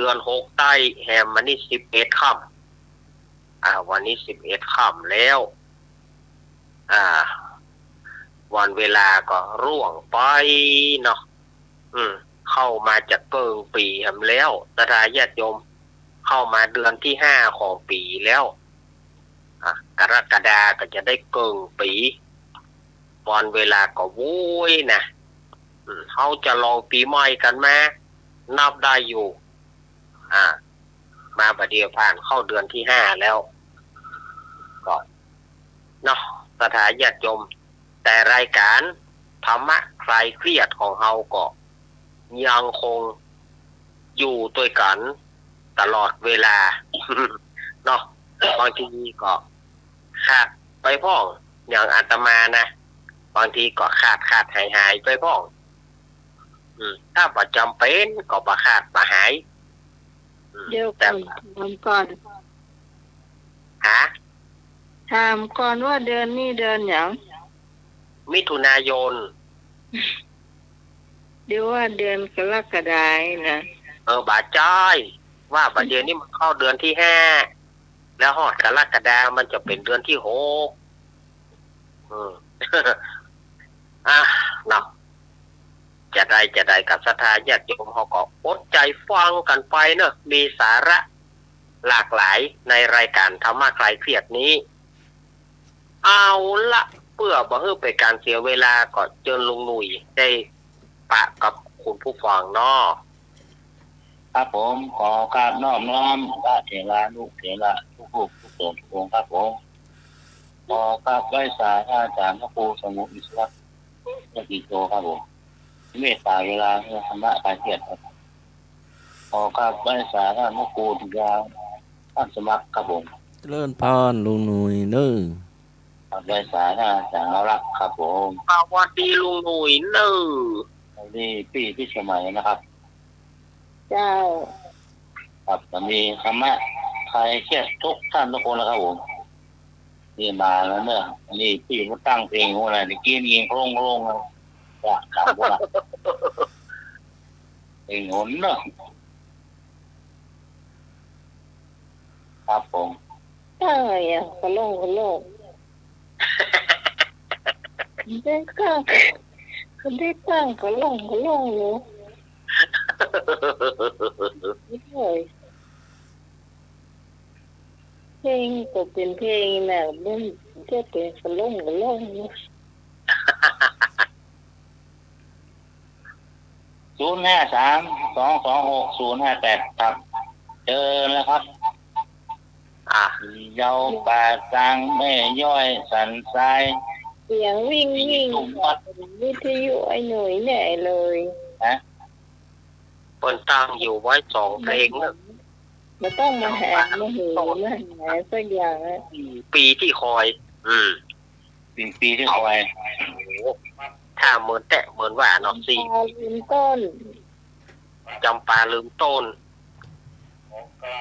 อน6ใต้แฮมมันนี่11ค่ำวันนี้11ค่ำแล้ววันเวลาก็ร่วงไปเนาะเข้ามาจากเกิงปีแฮมแล้วศรัทธาญาติโยมเข้ามาเดือนที่5ของปีแล้วกรกฎาก็จะได้เกิงปีวันเวลาก็วุ้ยนะเขาจะลองปีใหม่กันมานับได้อยู่มาประเดี๋ยวผ่านเข้าเดือนที่5แล้วก็เนาะศรัทธาญาติโยมแต่รายการธรรมะคลายเครียดของเฮาก็ยังคงอยู่ด้วยกันตลอดเวลา เนาะบางทีก็ขาดไปพ้องอย่างอาตมานะบางทีก็ขาดหายไปพ้องถ้าประจำเป็นก็ประขาดประหายเดี๋ยวก่อนถามก่อนถามก่อนว่าเดือนนี้เดือนอย่างมิถุนายนเดี๋ยวว่าเดือนกรกฎาคมนะบาจ้อยว่าบัดเดือนนี้มันเข้าเดือนที่5แล้วฮอดกรกฎาคมมันจะเป็นเดือนที่6เนาะจะได้กับศรัทธาญาติโยมเขาก็อดใจฟังกันไปเนอะมีสาระหลากหลายในรายการธรรมะคลายเครียดนี้เอาละเพื่อบ่ให้เป็นการเสียเวลาก็เชิญลุงหนุ่ยได้ปะกับคุณผู้ฟังเนาะครับผมขอการน้อมพระเถระลูกเถระทุกทุกทุกองค์ครับผมขอกราบไหว้สาธุอาจารย์พระครูสมุอิสระยะติโตครับผมเมตตาเวลาธรรมะคลายเครียดครับขอกราบไหว้สาธุพระครูติยาท่านสมัครครับผมเจริญพรลุงหนุ่ยเน้อกราบไหว้สาธุอาจารย์รักครับผมสวัสดีลุงหนุ่ยเน้อสวัสดีพี่ที่เชียงใหม่นะครับเจ้าครับจะมีธรรมะคลายเครียดทุกท่านทุกคนแล้วครับผมนี่มาแล้วเนอะนี่พี่ก็ตั้งเพลงอะไรนี่กินเองโล่งเลยจะถามว่าเพลงหนเนอะครับผมใช่กระโลกได้ก็ได้ตั้งกระโลกเนาะเพลงก็เป็นเพลงนะมันจะเป็นกระโลกเนาะ053-226-058ครับเจอแล้วครับเยาป่าสังแม่ย่อยสันทรายเสียงวิ่งวิทยุไอ้หน่อยแน่เลยเปิดตั้งอยู่ไว้2เพลงนะมันต้องมาแหกมาหือมาหาสักอย่างปีที่คอยปีที่คอยถ้าเหมือนแตะเหมือนว่าเนาะลืมต้นจำปาลืมต้น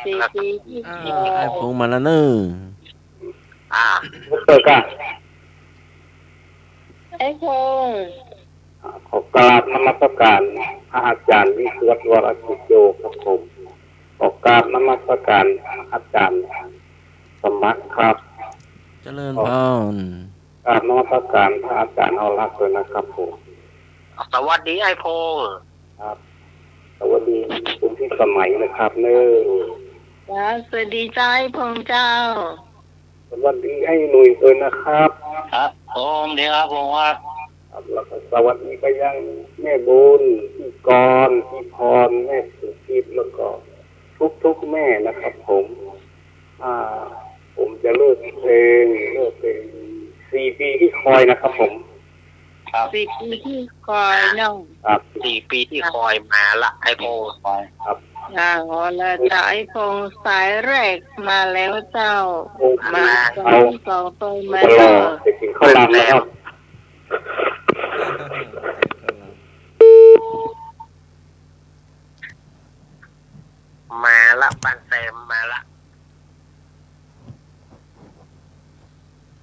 ปีที่ไอ้พงมาแล้วเน้อเปิดกันไอ้พงขอกราบนมัสการพระอาจารย์วิสุทธิ์วรกิจโยครับผมขอกราบนมัสการอาจารย์สมัครครับเจริญพรกราบนมัสการพระอาจารย์เอารักด้วยนะครับผมสวัสดีไอ้พงครับสวัสดีคุณพี่สมัยนะครับเน้อสวัสดีจ้าไอ้พงเจ้าสวัสดีไอ้หนุ่ยด้วยนะครับครับผมดีครับผมว่าแล้วก็สวัสดีไปยังแม่บุญพี่กรพี่พรแม่สุทิพย์แล้วก็ทุกแม่นะครับผมจะเลิกเพลง4 ปีที่คอยนะครับผมครับ4 ปีที่คอยเนาะครับ4 ปีที่คอยมาละไอ้พงคอยครับแล้วจ้าไอ้พงสายแรกมาแล้วเจ้ามาสองตัวมาจะกินข้าวหลามแล้วมาละปันแซมมาละ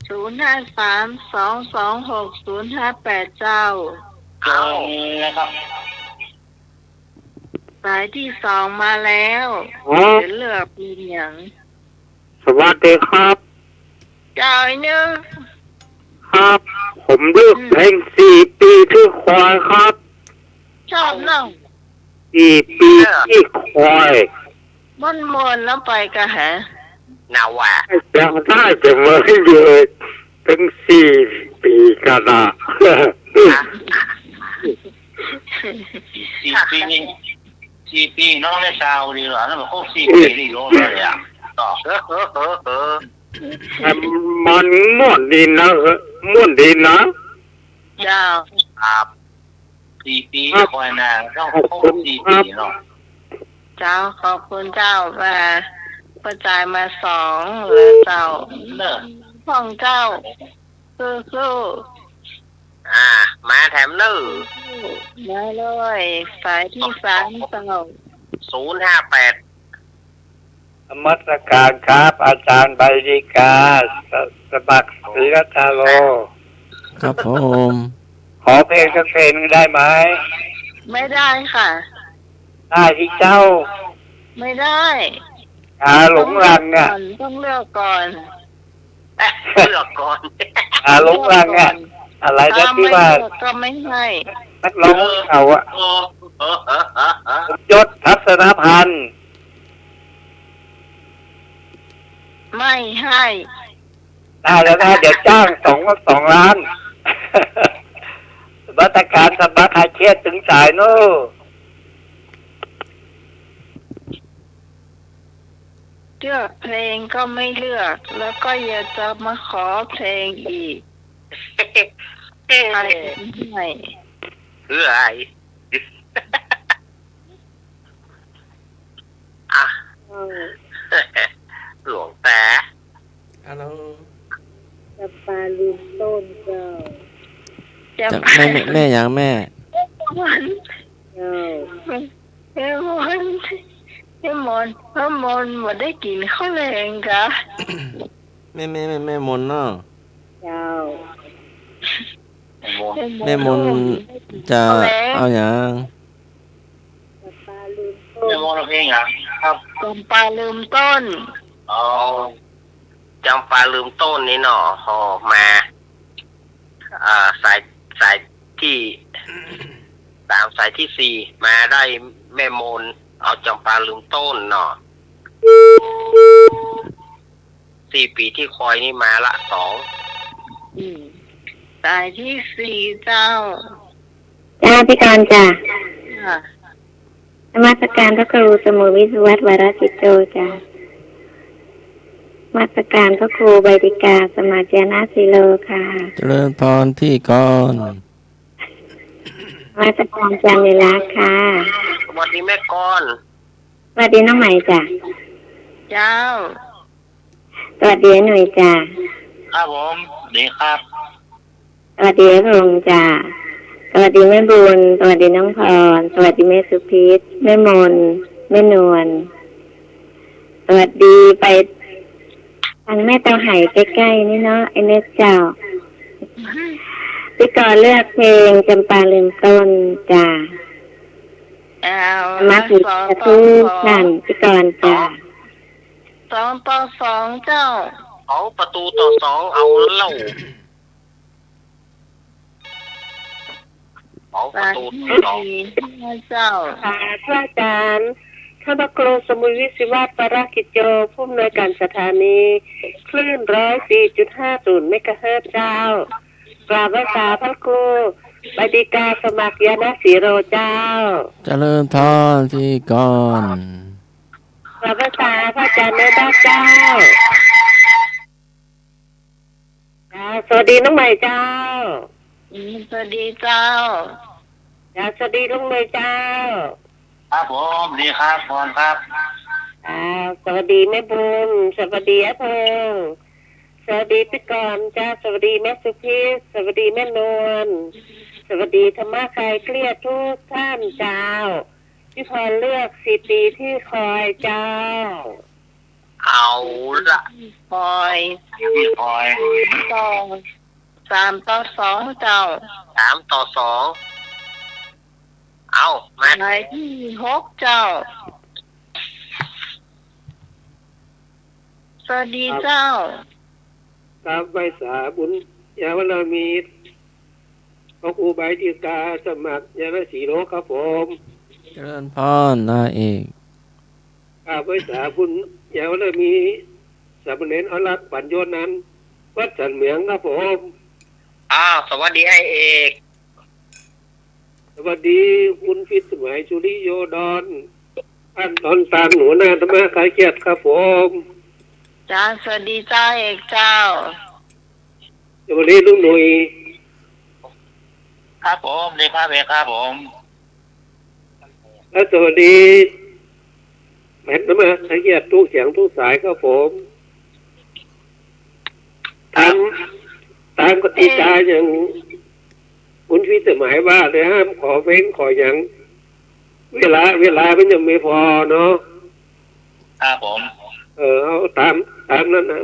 053-226-058เจ้านะครับ สายที่สองมาแล้ว อ๋อ จะเลือกเป็นอย่าง สวัสดีครับ เจ้าไอ้เนื้อ ครับ ผมเลือกเพลง4 ปีที่ควายครับ ชอบเนาะ 4 ปีที่ควาย มันแล้วไปกะหะ นาวะ ยังได้จะมาให้เลยถึง4 ปีกันนะ 4 ปีน้องได้ชาวดีหรอนั่นมันครบ4 ปีนี่รู้เลยอ่ะต่อ มันม่วนดีนะม่วนดีนะ เจ้า ครับ 4 ปีคอยนานต้องครบ4 ปีเนาะ เจ้าขอบคุณเจ้ามาประจายมา2แล้วเจ้า เนอะ ของเจ้าสู้ มาแถมเนอ ๆมาเลยสายที่3เจ้า 058 นมัสการครับ อาจารย์ใบดีกาสมัครศรีรัตโล ครับผม ขอเพลงสักเพลงหนึ่งได้ไหม ไม่ได้ค่ะ ได้ที่เจ้า ไม่ได้ หลงรังเนี่ย ต้องเลือกก่อน เลือกก่อน หลงรังเนี่ยอะไรนะ ถ้า ที่ ไม่ ว่า เลือกก็ไม่ให้ นักร้องเขาอะ โอ้ ยศทัศนพันธ์ ไม่ให้ ได้แล้วนะเดี๋ยวจ้าง2 ล้าน มาตรการสมัครอาเชียถึงสายโน่ เลือกเพลงก็ไม่เลือก แล้วก็อย่าจะมาขอเพลงอีกไม่ให้ เพื่ออะไรอ่ะหลวงแต่ ฮัลโหล จะปาลืมต้นเจ้า จะแม่อย่างแม่ มันเจ้าเฮ้ยมอนมาได้กินข้าวแรงกะ แม่มนเนาะ เจ้า แม่มนจะเอาอย่าง จะมองเพลงอ่ะครับ จำปาลืมต้น อ๋อ จำปาลืมต้นนี่หนอหอมาสายที่3 สายที่ 4มาได้แม่มนเอาจำปาลืมต้นหนอ4 ปีที่คอยนี่มาละ2 สายที่ 4เจ้า จ้าพี่การจ้ะ ค่ะ นมัสการพระครูสมุวิศวัตวรจิตโตจ้ะนมัสการพระครูใบดิกาสมาจนาสิโลค่ะ เจริญพรที่ก่อน นมัสการจันเวลาค่ะ สวัสดีแม่ก้อน สวัสดีน้องใหม่จ้ะ เจ้า สวัสดีหน่วยจ้ะ ครับผมดีครับ สวัสดีพงษ์จ้ะสวัสดีแม่บุญสวัสดีน้องพรสวัสดีแม่สุพิษแม่มนแม่นวลสวัสดีไปทางแม่เตาไห่ใกล้ๆนี่เนาะไอ้เน็ตเจ้าพี่กรเลือกเพลงจำปาลืมต้นจ้ะ เอา มาถึงจะทุกท่านพี่กรจ้ะ 2-2เจ้า 2 ประตูต่อ 2เอาเล่า2 ประตูต่อ เจ้า ค่ะพระอาจารย์ข้าพครูสมุยวิศิวัตปรากิจโยผู้อำนวยการสถานีคลื่น104.50 เมกะเฮิรตซ์เจ้ากราบไหว้สาพระครูใบดิกาสมัครยานาสีโรเจ้า เจริญพรที่ก่อน กราบไหว้สาพระอาจารย์เนด้าเจ้าสวัสดีน้องใหม่เจ้า สวัสดีเจ้า สวัสดีลุงเลยเจ้า ครับผมดีครับพรครับ สวัสดีแม่บุญสวัสดีอาเพิงสวัสดีพี่กรณ์จ้าสวัสดีแม่สุพิษสวัสดีแม่นวลสวัสดีธรรมะใครเครียดทุกท่านเจ้าพี่พรเลือก4 ปีที่คอยเจ้า เอาละ คอย พี่พลอย 3-2เจ้า 3 ต่อ 2 เอามา หมายที่6เจ้าสวัสดีเจ้า ครับใบสาบุญยาวนามีพระครูใบดีกาสมัครยาณสีโลครับผม เจริญพรนายเอก ครับใบสาบุญยาวนามีสามเณรอรักษ์ปัญโยนันท์วัดสันเหมียงครับผม สวัสดีไอ้เอก สวัสดีคุณพิษสมัยชุริโยดอนอันตอนตามหนูนาธรรมะขายเกียรติครับผม จ้าสวัสดีเจ้าเอกเจ้า สวัสดีลุงหนุ่ย ครับผมดีครับเอกครับผม และสวัสดีแม่ธรรมะขายเกียรติทุกเสียงทุกสายครับผมตามกติกาอย่างคุณพิษสมัยว่าเลยห้ามขอเว้นขออย่างเวลามันยังไม่พอเนาะ ครับผม เอาตามนั้นนะ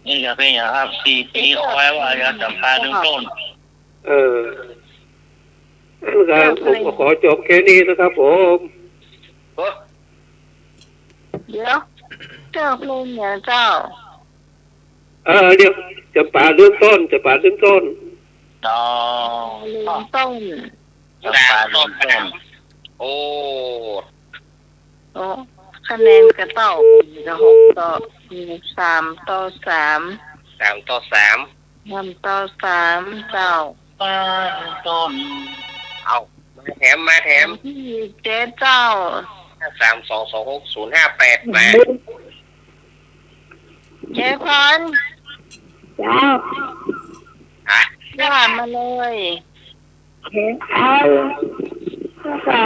นี่จะเป็นอย่างครับตีคอยว่าจะจับปลาดึงต้น นั่นครับผมก็ขอจบแค่นี้นะครับผม เดี๋ยวเจ้าเพลงเนี่ยเจ้า เดี๋ยวจะป่าเรื่องต้น ต่อ ลืมต้น จับปลาดึงต้น โอ้ โอ้คะแนนกระเต้าจะ6 ต่อ 3 ต่อ 3 3 ต่อ 3 5 ต่อ 3เจ้า ปลาดึงต้น เอามาแถม ที่7เจ้า 3226058มา เจ๊พร เจ้า ฮะ ว่ามาเลย เห็นเอาภาษา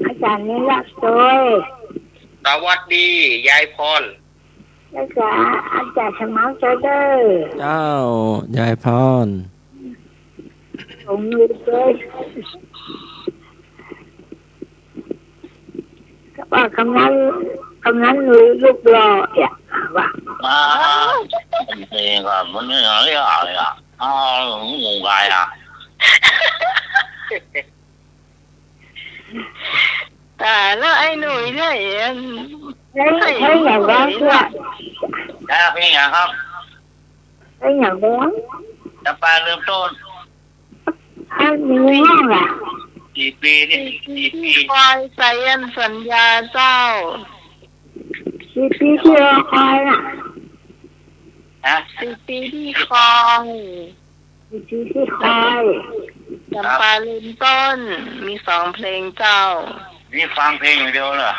อาจารย์นี่รักตัว สวัสดียายพร ภาษาอาจารย์สมัครตัวเด้อ เจ้ายายพร ผมรู้เลยก็ว่ากำนันหนูลูกหล่อเนี่ยว่า มาเพลงก็มันไม่อะไรอ่ะงงไงอ่ะ แต่แล้วไอ้หนุ่ยเนี่ย thấy nhà quán chưa แล้วเป็นอย่างครับ thấy nhà quán จับปลาเริ่มต้น ăn ngon à กี่ปีนี่กี่ปี คอยใส่ยันสัญญาเจ้า chị đi chưa coi nè ฮะ 10 ปีที่คอย chị đi coi จำปาลืมต้น มี2 เพลงเจ้า นี่ฟังเพลงอย่างเดียวเหรอ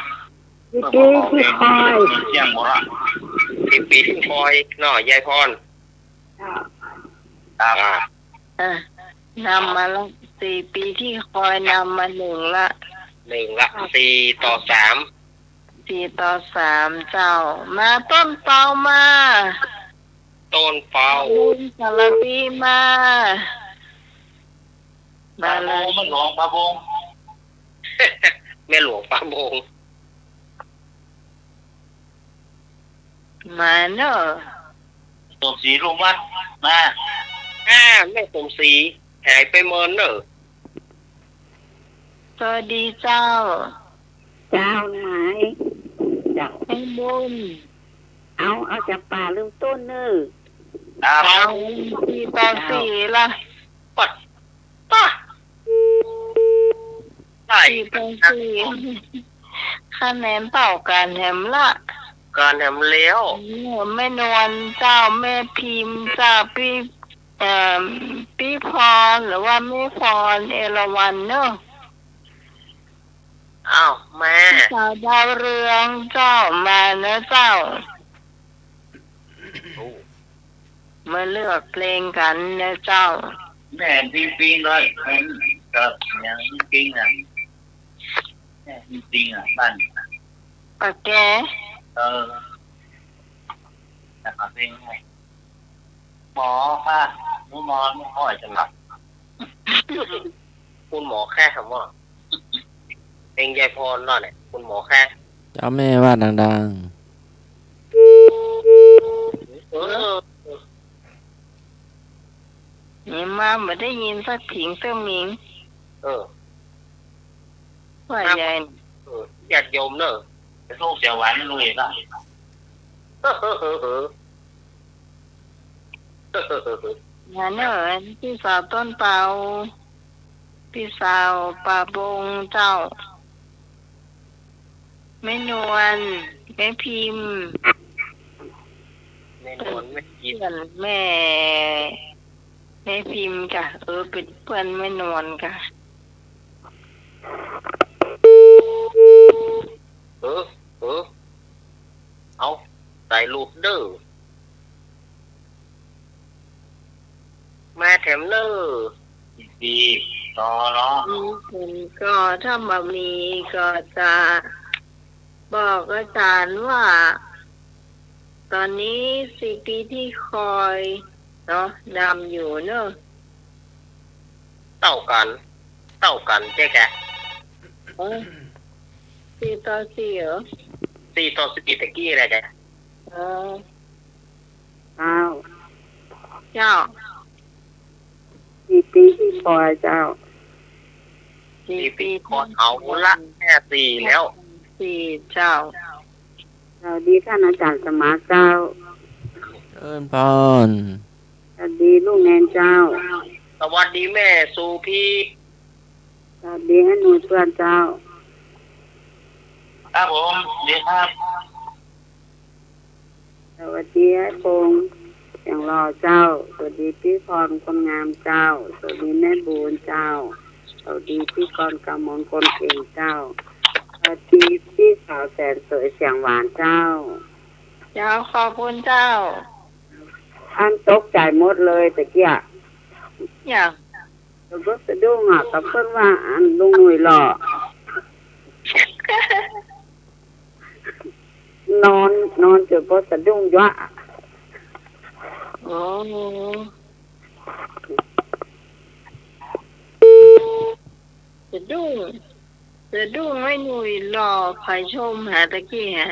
chị đi coi เสียงหมดละ 10 ปีที่คอยเนาะยายพร ครับ นำมาละ4 ปีที่คอยนำมา1 ละ 1 ละ 4 ต่อ 4 ต่อ 3เจ้า มาต้นเปามา 3 ต้นเป่า ลุงสารปีมา ปลา เล โบ ย มันหลวงปลาโบง แม่หลวงป้าบง มาเนอะ ตบสีลุงวัดมา แม่สมศรีหายไปเมินเนอะ สวัสดีเจ้า chào nãy chào ไอ้บุญ ao chặt bà lương tôn nữa ครับ เอา4 ต่อ 4ละ ปัดป้าได้ 4 ต่อ 4คะแนนเต่ากันแถมละ การทำแล้ว แม่นวลเจ้าแม่พิมพ์เจ้าพี่พรหรือว่าแม่พรเอราวัณเนอะ อ้าวแม่ สาวดาวเรืองเจ้ามานะเจ้า มาเลือกเพลงกันนะเจ้า แม่ปีเลยเป็นกับอย่างปีอ่ะแม่ปีอ่ะบ้าน ปากแก แต่ก็เป็นไงหมอค่ะหมอไม่ค่อยจะหลับ คุณหมอแค่คำว่าเองยายพรเนาะเนี่ยคุณหมอแค่ เจ้าแม่ว่าดัง เออ นี่มาไม่ได้ยินสักถิงเติมมิง เออ ว่าใหญ่ ญาติโยมเนอะ ลูกเสียหวานลุยละ งานเนอะพี่สาวต้นเปาพี่สาวป่าบงเจ้าแม่นวลแม่พิมพ์ ในนวนไม่กิน เพื่อนแม่พิมพ์กะเป็นเพื่อนแม่นวลกะ เอาใส่รูปเด้อมาแถมเนอ ดีต่อเนาะ ผมก็ถ้ามามีก็จะบอกอาจารย์ว่า ตอนนี้สิ่งที่คอยเนาะนำอยู่เนอะ เต้ากันเจ๊แก 4-4เหรอ 4-4ตะกี้อะไรแก เออ อ้าว เจ้า ปีที่คอยเจ้า 4 ปีก่อนเอาละแค่4แล้ว 4เจ้า สวัสดีท่านอาจารย์สมาร์ทเจ้า เอิ้นพร สวัสดีลูกแนนเจ้า สวัสดีแม่สูพี่ สวัสดีให้หนูเพื่อนเจ้า ครับผมดีครับ สวัสดีให้พงษ์เสียงรอเจ้า สวัสดีพี่พรคนงามเจ้า สวัสดีแม่บูนเจ้า สวัสดีพี่กรกำมลคนเก่งเจ้า สวัสดีพี่สาวแสนสวยเสียงหวานเจ้า เจ้าขอบคุณเจ้า อันตกใจหมดเลยแต่เกี้ย อย่าง แต่ก็สะดุ้งอ่ะกับเพื่อนว่าอันลุงหนุ่ยหล่อนอนจนพอสะดุ้งยะ โอ้โหจะดุ้งไม่หนุ่ยหล่อใครชมหาตะกี้ฮะ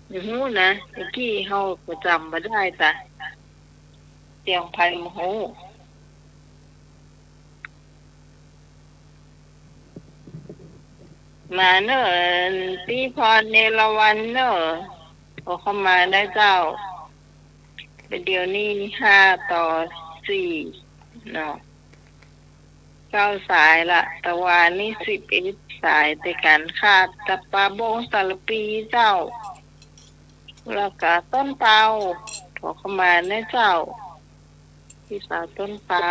อย่างหู้นะตะกี้เขาประจำมาได้แต่เตียงไผ่มหู มาเนอะพี่พรเนรวันเนอะพอเข้ามาได้เจ้าเป็นเดี๋ยวนี้5-4เนาะ9 สายละแต่วานี่11 สายแต่การขาดตะปาบงสารปีเจ้าแล้วก็ต้นเปาพอเข้ามาได้เจ้าพี่สาวต้นเปา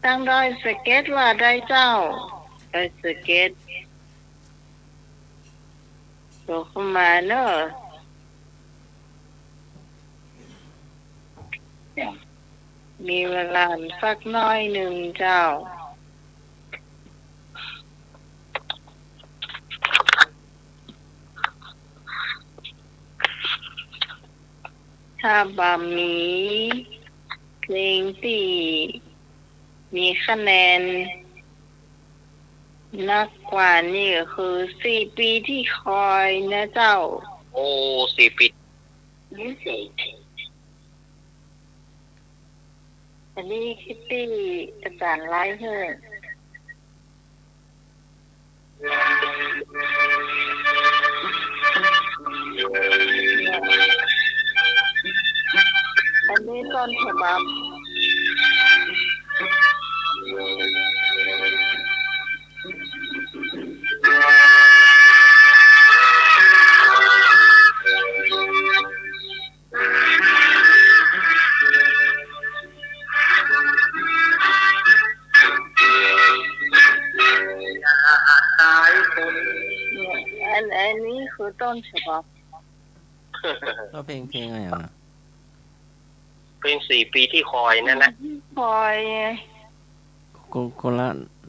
ตั้งดอยสเก็ตว่าได้เจ้าดอยสเก็ตพอเข้ามาเนอะมีเวลาสักน้อยหนึ่งเจ้าถ้าบามีเพลงที่มีคะแนนนักกว่านี่ก็คือ4 ปีที่คอยนะเจ้า โอ้4 ปี อันนี้คิตตี้อาจารย์ไล่เฮ้ออันนี้ต้นฉบับอันนี้คือต้นฉบับ แล้วเพลงอะไรอ่ะ เป็น4 ปีที่คอยนั่นนะ คอย คนละ